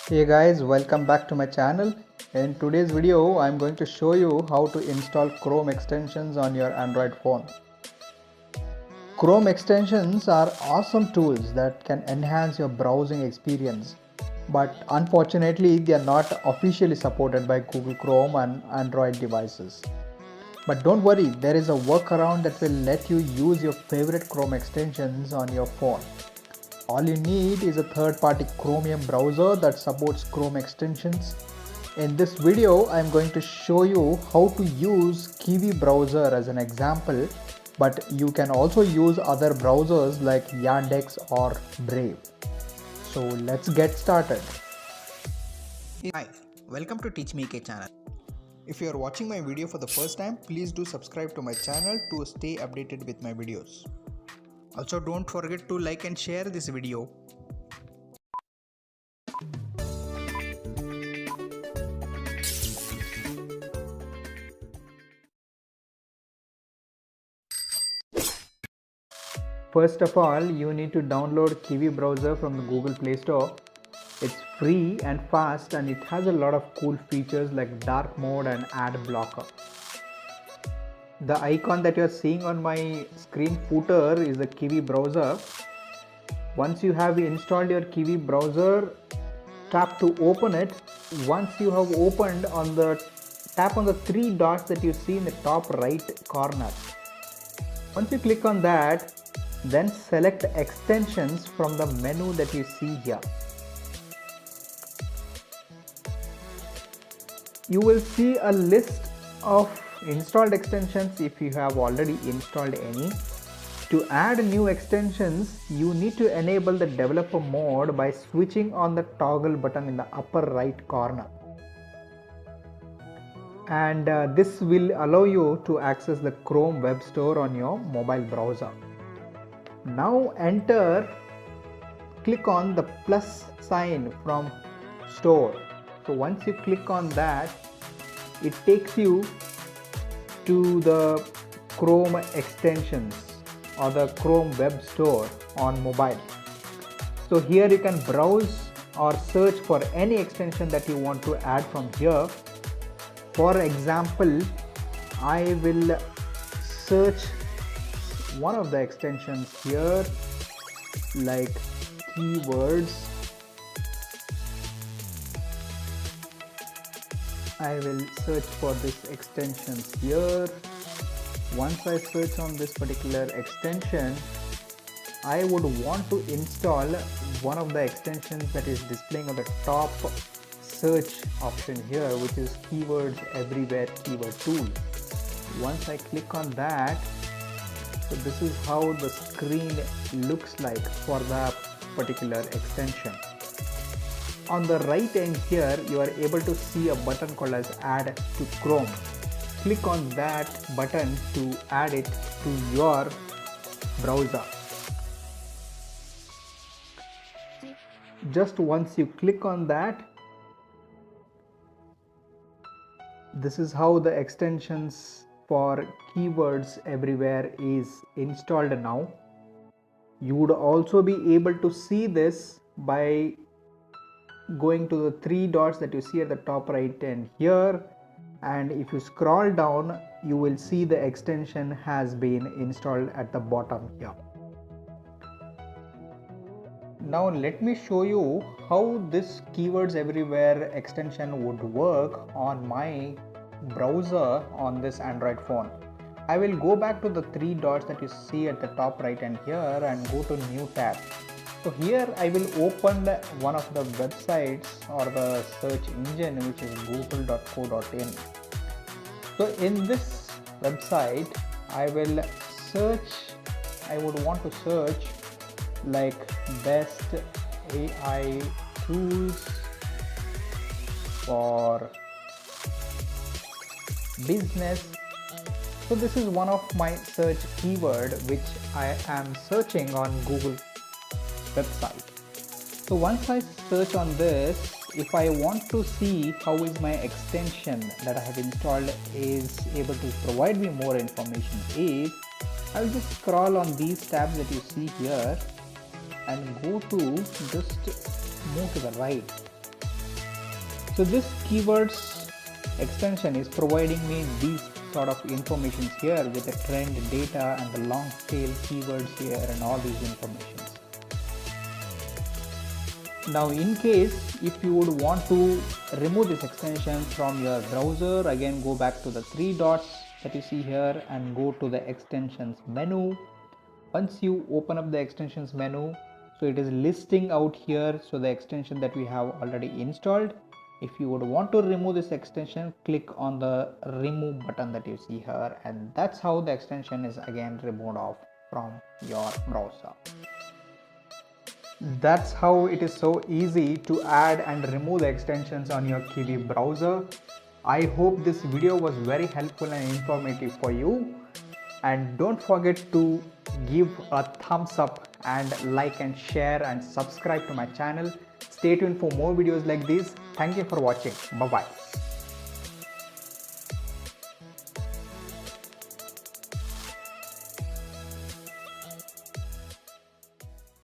Hey guys, welcome back to my channel. In today's video, I'm going to show you how to install Chrome extensions on your Android phone. Chrome extensions are awesome tools that can enhance your browsing experience, but unfortunately, they are not officially supported by Google Chrome and Android devices. But don't worry, there is a workaround that will let you use your favorite Chrome extensions on your phone. All you need is a third-party Chromium browser that supports Chrome extensions. In this video, I am going to show you how to use Kiwi browser as an example, but you can also use other browsers like Yandex or Brave. So let's get started. Hi, welcome to Teach Me K channel. If you are watching my video for the first time, please do subscribe to my channel to stay updated with my videos. Also, don't forget to like and share this video. First of all, you need to download Kiwi browser from the Google Play Store. It's free and fast, and it has a lot of cool features like dark mode and ad blocker. The icon that you're seeing on my screen footer is the Kiwi browser. Once you have installed your Kiwi browser, tap to open it. Once you have opened, tap on the three dots that you see in the top right corner. Once you click on that, then select extensions from the menu that you see here. You will see a list of installed extensions if you have already installed any. To add new extensions, you need to enable the developer mode by switching on the toggle button in the upper right corner. And this will allow you to access the Chrome Web Store on your mobile browser. Now click on the plus sign from store. So once you click on that, it takes you to the Chrome extensions or the Chrome Web Store on mobile. So here you can browse or search for any extension that you want to add from here. For example, I will search one of the extensions here like keywords. I will search for this extensions here. Once I search on this particular extension, I would want to install one of the extensions that is displaying on the top search option here, which is Keywords Everywhere Keyword Tool. Once I click on that, so this is how the screen looks like for the particular extension. On the right end here, you are able to see a button called as Add to Chrome. Click on that button to add it to your browser. Just once you click on that, this is how the extensions for Keywords Everywhere is installed now. You would also be able to see this by going to the three dots that you see at the top right end here, and if you scroll down, you will see the extension has been installed at the bottom here. Now let me show you how this Keywords Everywhere extension would work on my browser on this Android phone. I will go back to the three dots that you see at the top right hand here and go to new tab. So here I will open one of the websites or the search engine, which is google.co.in. So in this website, I would want to search like best AI tools for business. So this is one of my search keyword which I am searching on Google website. So once I search on this, if I want to see how is my extension that I have installed is able to provide me more information, I will just scroll on these tabs that you see here and go to just move to the right. So this keywords extension is providing me these sort of informations here with the trend data and the long tail keywords here and all these informations. Now in case if you would want to remove this extension from your browser, again go back to the three dots that you see here and go to the extensions menu. Once you open up the extensions menu, so it is listing out here, so the extension that we have already installed. If you would want to remove this extension, click on the remove button that you see here, and that's how the extension is again removed off from your browser. That's how it is so easy to add and remove the extensions on your Kiwi browser. I hope this video was very helpful and informative for you, and don't forget to give a thumbs up and like and share and subscribe to my channel. Stay tuned for more videos like this. Thank you for watching. Bye bye.